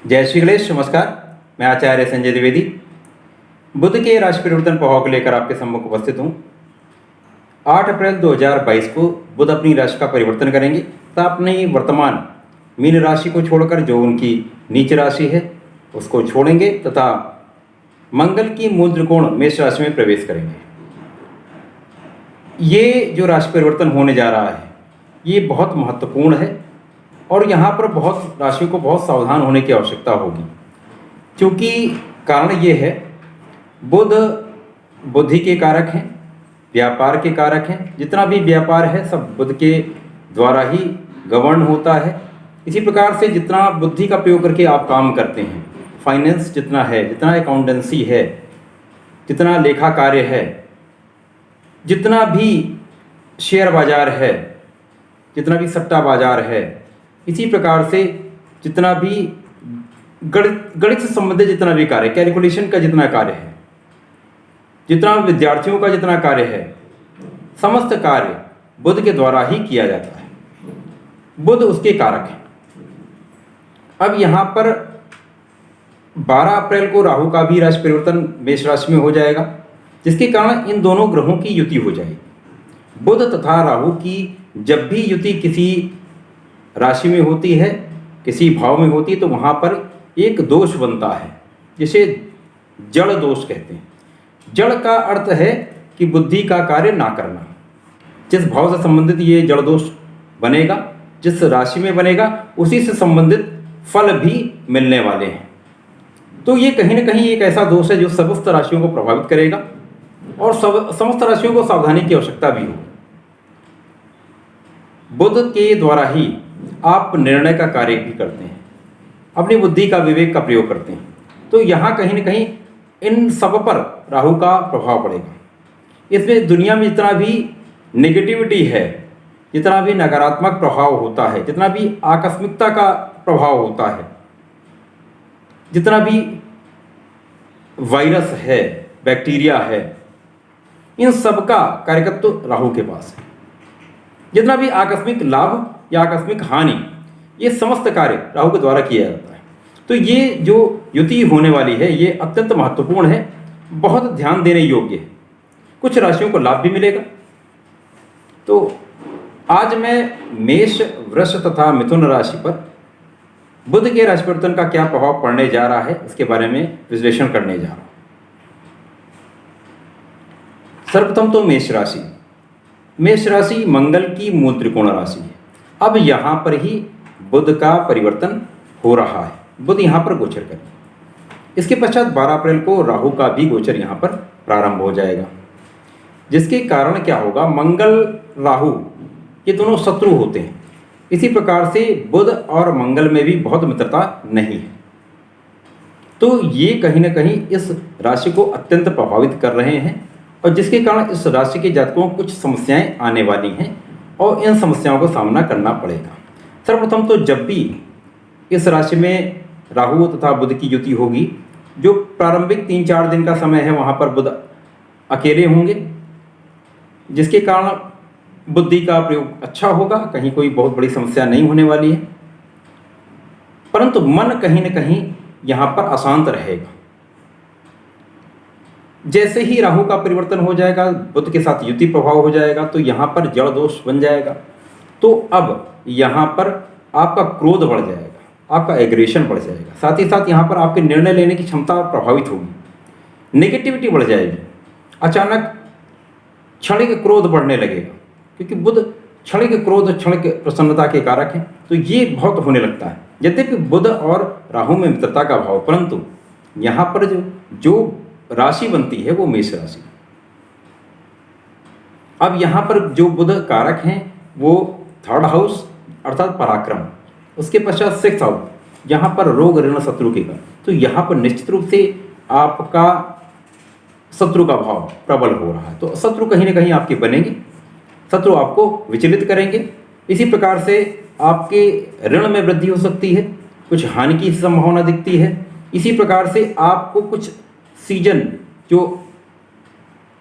जय श्री गणेश। नमस्कार, मैं आचार्य संजय द्विवेदी बुध के राशि परिवर्तन प्रभाव को लेकर आपके सम्मुख उपस्थित हूँ। 8 अप्रैल 2022 को बुध अपनी राशि का परिवर्तन करेंगे तथा अपनी वर्तमान मीन राशि को छोड़कर जो उनकी नीच राशि है उसको छोड़ेंगे तथा मंगल की मूल त्रिकोण मेष राशि में प्रवेश करेंगे। ये जो राशि परिवर्तन होने जा रहा है ये बहुत महत्वपूर्ण है और यहाँ पर बहुत राशियों को बहुत सावधान होने की आवश्यकता होगी, क्योंकि कारण ये है बुध बुद्धि के कारक हैं, व्यापार के कारक हैं। जितना भी व्यापार है सब बुध के द्वारा ही गवर्न होता है। इसी प्रकार से जितना बुद्धि का प्रयोग करके आप काम करते हैं, फाइनेंस जितना है, जितना अकाउंटेंसी है, जितना लेखा कार्य है, जितना भी शेयर बाजार है, जितना भी सट्टा बाजार है, इसी प्रकार से जितना भी गणित से संबंधित जितना भी कार्य, कैलकुलेशन का जितना कार्य है, जितना विद्यार्थियों का जितना कार्य है, समस्त कार्य बुध के द्वारा ही किया जाता है। बुध उसके कारक है। अब यहाँ पर 12 अप्रैल को राहु का भी राशि परिवर्तन मेष राशि में हो जाएगा, जिसके कारण इन दोनों ग्रहों की युति हो जाएगी। बुध तथा राहु की जब भी युति किसी राशि में होती है, किसी भाव में होती है, तो वहाँ पर एक दोष बनता है जिसे जड़ दोष कहते हैं। जड़ का अर्थ है कि बुद्धि का कार्य ना करना। जिस भाव से संबंधित ये जड़ दोष बनेगा, जिस राशि में बनेगा, उसी से संबंधित फल भी मिलने वाले हैं। तो ये कहीं ना कहीं एक ऐसा दोष है जो समस्त राशियों को प्रभावित करेगा और समस्त राशियों को सावधानी की आवश्यकता भी होगी। बुध के द्वारा ही आप निर्णय का कार्य भी करते हैं, अपनी बुद्धि का, विवेक का प्रयोग करते हैं। तो यहाँ कहीं ना कहीं इन सब पर राहु का प्रभाव पड़ेगा। इसमें दुनिया में जितना भी नेगेटिविटी है, जितना भी नकारात्मक प्रभाव होता है, जितना भी आकस्मिकता का प्रभाव होता है, जितना भी वायरस है, बैक्टीरिया है, इन सब का कार्यकत्व राहु के पास है। जितना भी आकस्मिक लाभ या आकस्मिक हानि, ये समस्त कार्य राहु के द्वारा किया जाता है। तो ये जो युति होने वाली है ये अत्यंत महत्वपूर्ण है, बहुत ध्यान देने योग्य है। कुछ राशियों को लाभ भी मिलेगा। तो आज मैं मेष, वृष तथा मिथुन राशि पर बुध के राशि परिवर्तन का क्या प्रभाव पड़ने जा रहा है इसके बारे में विश्लेषण करने जा रहा हूं। सर्वप्रथम तो मेष राशि। मेष राशि मंगल की मूल त्रिकोण राशि है। अब यहाँ पर ही बुध का परिवर्तन हो रहा है। बुध यहाँ पर गोचर करेगा। इसके पश्चात 12 अप्रैल को राहु का भी गोचर यहाँ पर प्रारंभ हो जाएगा, जिसके कारण क्या होगा, मंगल राहु ये दोनों शत्रु होते हैं। इसी प्रकार से बुध और मंगल में भी बहुत मित्रता नहीं है। तो ये कहीं ना कहीं इस राशि को अत्यंत प्रभावित कर रहे हैं और जिसके कारण इस राशि के जातकों को कुछ समस्याएं आने वाली हैं और इन समस्याओं का सामना करना पड़ेगा। सर्वप्रथम तो जब भी इस राशि में राहु तथा बुध की युति होगी, जो प्रारंभिक 3-4 दिन का समय है वहाँ पर बुध अकेले होंगे, जिसके कारण बुद्धि का प्रयोग अच्छा होगा, कहीं कोई बहुत बड़ी समस्या नहीं होने वाली है। परंतु मन कहीं न कहीं यहाँ पर अशांत रहेगा। जैसे ही राहु का परिवर्तन हो जाएगा, बुध के साथ युति प्रभाव हो जाएगा, तो यहाँ पर जड़ दोष बन जाएगा। तो अब यहाँ पर आपका क्रोध बढ़ जाएगा, आपका एग्रेशन बढ़ जाएगा, साथ ही साथ यहाँ पर आपके निर्णय लेने की क्षमता प्रभावित होगी, नेगेटिविटी बढ़ जाएगी, अचानक क्षणिक क्रोध बढ़ने लगेगा, क्योंकि बुध क्षणिक क्रोध, क्षणिक प्रसन्नता के कारक हैं। तो ये बहुत होने लगता है। यद्यपि बुध और राहु में मित्रता का भाव, परंतु यहाँ पर जो राशि बनती है वो मेष राशि। अब यहाँ पर जो बुध कारक हैं वो 3rd हाउस अर्थात पराक्रम, उसके पश्चात 6th हाउस, यहाँ पर रोग, ऋण, शत्रु के कारण। तो यहाँ पर निश्चित रूप से आपका शत्रु का भाव प्रबल हो रहा है। तो शत्रु कहीं ना कहीं आपके बनेंगे, शत्रु आपको विचलित करेंगे। इसी प्रकार से आपके ऋण में वृद्धि हो सकती है, कुछ हानि की संभावना दिखती है। इसी प्रकार से आपको कुछ सीजन जो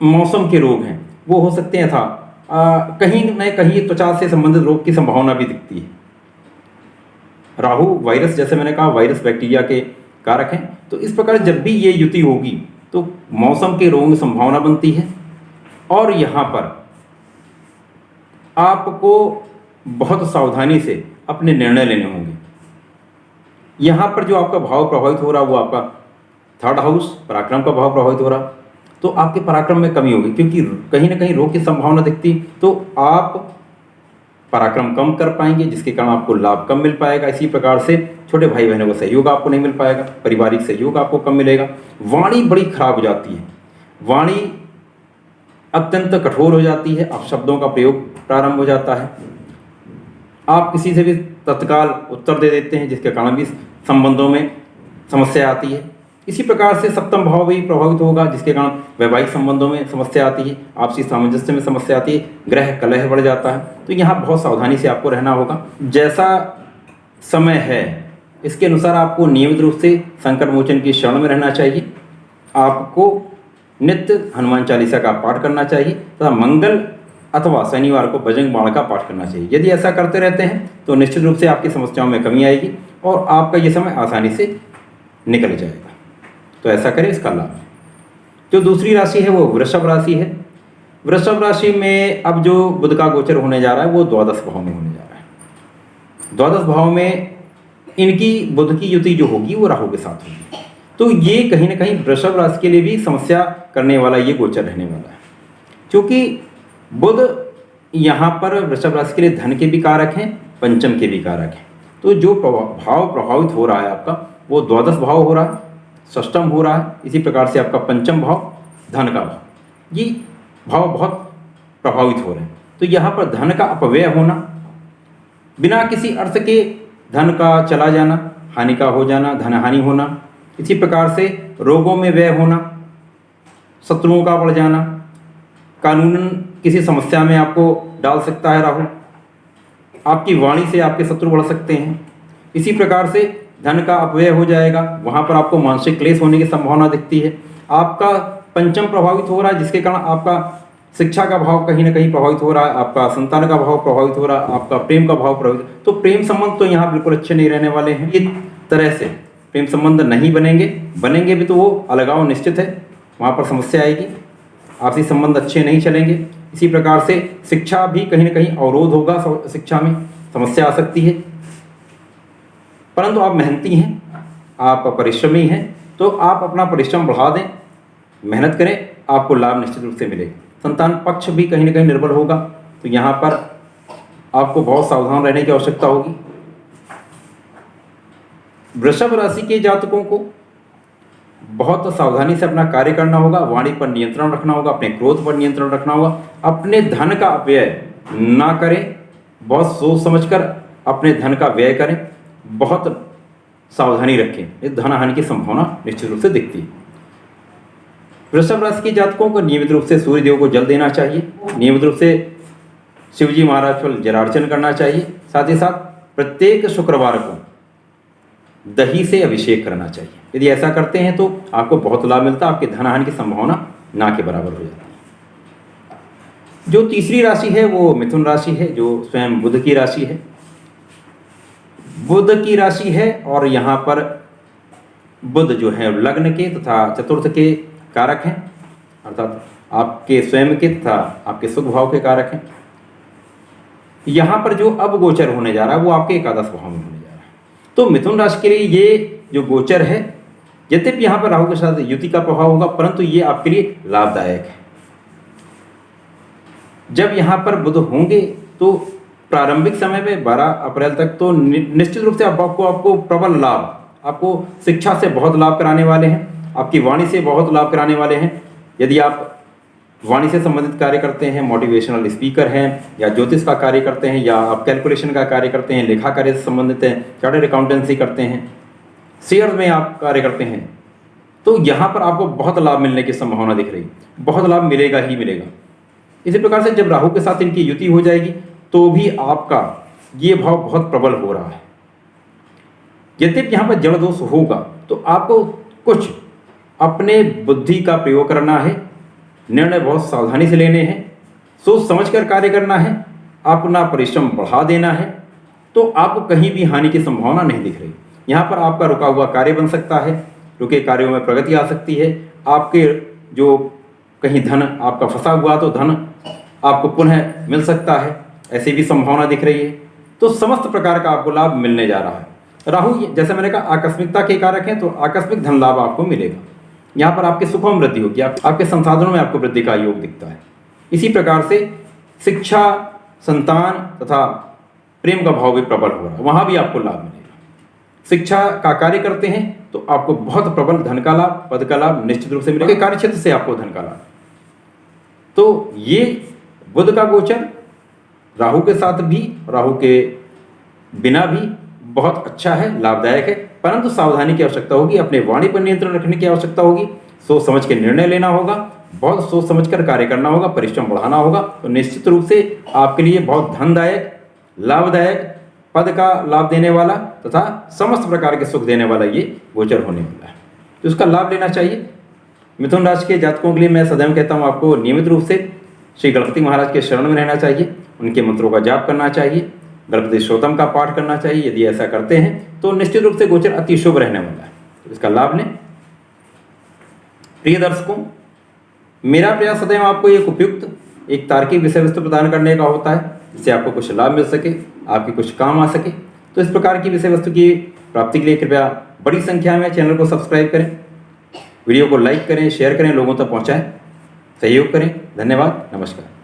मौसम के रोग हैं वो हो सकते हैं, कहीं न कहीं त्वचा से संबंधित रोग की संभावना भी दिखती है। राहु वायरस, जैसे मैंने कहा वायरस बैक्टीरिया के कारक हैं। तो इस प्रकार जब भी ये युति होगी तो मौसम के रोगों की संभावना बनती है और यहाँ पर आपको बहुत सावधानी से अपने निर्णय लेने होंगे। यहाँ पर जो आपका भाव प्रभावित हो रहा है वो आपका 3rd हाउस पराक्रम का भाव प्रभावित हो रहा, तो आपके पराक्रम में कमी होगी क्योंकि कहीं ना कहीं रोग की संभावना दिखती, तो आप पराक्रम कम कर पाएंगे जिसके कारण आपको लाभ कम मिल पाएगा। इसी प्रकार से छोटे भाई बहनों का सहयोग आपको नहीं मिल पाएगा, पारिवारिक सहयोग आपको कम मिलेगा। वाणी बड़ी खराब हो जाती है, वाणी अत्यंत कठोर हो जाती है, आप शब्दों का प्रयोग प्रारंभ हो जाता है, आप किसी से भी तत्काल उत्तर दे देते हैं जिसके कारण भी संबंधों में समस्या आती है। इसी प्रकार से 7वां भाव भी प्रभावित होगा जिसके कारण वैवाहिक संबंधों में समस्या आती है, आपसी सामंजस्य में समस्या आती है, ग्रह कलह बढ़ जाता है। तो यहाँ बहुत सावधानी से आपको रहना होगा। जैसा समय है इसके अनुसार आपको नियमित रूप से संकट मोचन की शरण में रहना चाहिए। आपको नित्य हनुमान चालीसा का पाठ करना चाहिए तथा मंगल अथवा शनिवार को बजरंग बाण का पाठ करना चाहिए। यदि ऐसा करते रहते हैं तो निश्चित रूप से आपकी समस्याओं में कमी आएगी और आपका ये समय आसानी से निकल जाएगा। तो ऐसा करें, इसका लाभ। जो दूसरी राशि है वो वृषभ राशि है। वृषभ राशि में अब जो बुध का गोचर होने जा रहा है वो 12 भाव में होने जा रहा है। 12 भाव में इनकी बुध की युति जो होगी वो राहु के साथ होगी, तो ये कहीं ना कहीं वृषभ राशि के लिए भी समस्या करने वाला ये गोचर रहने वाला है। क्योंकि बुध यहाँ पर वृषभ राशि के लिए धन के भी कारक हैं, पंचम के भी कारक हैं। तो जो भाव प्रभावित हो रहा है आपका वो 12 भाव हो रहा है, षष्टम हो रहा है। इसी प्रकार से आपका पंचम भाव धन का भाव, ये भाव बहुत प्रभावित हो रहे हैं। तो यहाँ पर धन का अपव्यय होना, बिना किसी अर्थ के धन का चला जाना, हानि का हो जाना, धन हानि होना। इसी प्रकार से रोगों में व्यय होना, शत्रुओं का बढ़ जाना, कानूनन किसी समस्या में आपको डाल सकता है राहु। आपकी वाणी से आपके शत्रु बढ़ सकते हैं। इसी प्रकार से धन का अपव्यय हो जाएगा, वहाँ पर आपको मानसिक क्लेश होने की संभावना दिखती है। आपका पंचम प्रभावित हो रहा है जिसके कारण आपका शिक्षा का भाव कहीं ना कहीं प्रभावित हो रहा है, आपका संतान का भाव प्रभावित हो रहा है, आपका प्रेम का भाव प्रभावित। तो प्रेम संबंध तो यहाँ बिल्कुल अच्छे नहीं रहने वाले हैं। इस तरह से प्रेम संबंध नहीं बनेंगे भी तो वो अलगाव निश्चित है, वहाँ पर समस्या आएगी, आपसी संबंध अच्छे नहीं चलेंगे। इसी प्रकार से शिक्षा भी कहीं ना कहीं अवरोध होगा, शिक्षा में समस्या आ सकती है। परंतु आप मेहनती हैं, आप परिश्रमी हैं, तो आप अपना परिश्रम बढ़ा दें, मेहनत करें, आपको लाभ निश्चित रूप से मिलेगा। संतान पक्ष भी कहीं ना कहीं निर्बल होगा, तो यहाँ पर आपको बहुत सावधान रहने की आवश्यकता होगी। वृषभ राशि के जातकों को बहुत सावधानी से अपना कार्य करना होगा, वाणी पर नियंत्रण रखना होगा, अपने क्रोध पर नियंत्रण रखना होगा, अपने धन का अपव्यय ना करें, बहुत सोच समझकर अपने धन का व्यय करें, बहुत सावधानी रखें, इस धन हानि की संभावना निश्चित रूप से दिखती है। वृषभ राशि के जातकों को नियमित रूप से सूर्य देव को जल देना चाहिए, नियमित रूप से शिवजी महाराज पर जलार्चन करना चाहिए, साथ ही साथ प्रत्येक शुक्रवार को दही से अभिषेक करना चाहिए। यदि ऐसा करते हैं तो आपको बहुत लाभ मिलता है, आपके धन हानि की संभावना ना के बराबर हो जाती है। जो तीसरी राशि है वो मिथुन राशि है, जो स्वयं बुध की राशि है। बुध की राशि है और यहाँ पर बुध जो है लग्न के तथा चतुर्थ के कारक हैं, अर्थात आपके स्वयं के तथा आपके सुख भाव के कारक हैं। यहाँ पर जो अब गोचर होने जा रहा है वो आपके एकादश भाव में होने जा रहा है। तो मिथुन राशि के लिए ये जो गोचर है, यद्यपि यहाँ पर राहु के साथ युति का प्रभाव होगा, परंतु ये आपके लिए लाभदायक है। जब यहाँ पर बुध होंगे तो प्रारंभिक समय में 12 अप्रैल तक तो निश्चित रूप से आपको प्रबल लाभ, आपको शिक्षा से बहुत लाभ कराने वाले हैं, आपकी वाणी से बहुत लाभ कराने वाले हैं। यदि आप वाणी से संबंधित कार्य करते हैं, मोटिवेशनल स्पीकर हैं, या ज्योतिष का कार्य करते हैं, या आप कैलकुलेशन का कार्य करते हैं, लेखा कार्य से संबंधित हैं, चार्टर्ड अकाउंटेंसी करते हैं, शेयर में आप कार्य करते हैं, तो यहाँ पर आपको बहुत लाभ मिलने की संभावना दिख रही, बहुत लाभ मिलेगा ही मिलेगा। इसी प्रकार से जब राहु के साथ इनकी युति हो जाएगी तो भी आपका ये भाव बहुत प्रबल हो रहा है। यद्यपि यहाँ पर जड़ दोष होगा तो आपको कुछ अपने बुद्धि का प्रयोग करना है, निर्णय बहुत सावधानी से लेने हैं, सोच समझकर कार्य करना है, अपना परिश्रम बढ़ा देना है, तो तो आपको कहीं भी हानि की संभावना नहीं दिख रही। यहाँ पर आपका रुका हुआ कार्य बन सकता है, रुके कार्यों में प्रगति आ सकती है। आपके जो कहीं धन आपका फंसा हुआ तो धन आपको पुनः मिल सकता है, ऐसी भी संभावना दिख रही है। तो समस्त प्रकार का आपको लाभ मिलने जा रहा है। राहु जैसे मैंने कहा आकस्मिकता के कारक हैं, तो आकस्मिक धन लाभ आपको मिलेगा। यहाँ पर आपके सुखों में वृद्धि होगी, आपके संसाधनों में आपको वृद्धि का योग दिखता है। इसी प्रकार से शिक्षा, संतान तथा प्रेम का भाव भी प्रबल हो रहा है, वहाँ भी आपको लाभ मिलेगा। शिक्षा का कार्य करते हैं तो आपको बहुत प्रबल धन का लाभ, पद का लाभ निश्चित रूप से मिलेगा। कार्य क्षेत्र से आपको धन का लाभ। तो ये बुध का गोचर राहु के साथ भी, राहु के बिना भी बहुत अच्छा है, लाभदायक है। परंतु सावधानी की आवश्यकता होगी, अपने वाणी पर नियंत्रण रखने की आवश्यकता होगी, सोच समझ के निर्णय लेना होगा, बहुत सोच समझकर कार्य करना होगा, परिश्रम बढ़ाना होगा। तो निश्चित रूप से आपके लिए बहुत धनदायक, लाभदायक, पद का लाभ देने वाला तथा समस्त प्रकार के सुख देने वाला ये गोचर होने वाला है, तो इसका लाभ लेना चाहिए। मिथुन राशि के जातकों के लिए मैं सदैव कहता हूँ, आपको नियमित रूप से श्री गणपति महाराज के शरण में रहना चाहिए, उनके मंत्रों का जाप करना चाहिए, गणपति स्तोत्रम का पाठ करना चाहिए। यदि ऐसा करते हैं तो निश्चित रूप से गोचर अति शुभ रहने वाला है, तो इसका लाभ लें। प्रिय दर्शकों, मेरा प्रयास सदैव आपको एक उपयुक्त, एक तार्किक विषय वस्तु प्रदान करने का होता है, जिससे आपको कुछ लाभ मिल सके, आपके कुछ काम आ सके। तो इस प्रकार की विषय वस्तु की प्राप्ति के लिए कृपया बड़ी संख्या में चैनल को सब्सक्राइब करें, वीडियो को लाइक करें, शेयर करें, लोगों तक पहुँचाएं, सहयोग करें। धन्यवाद, नमस्कार।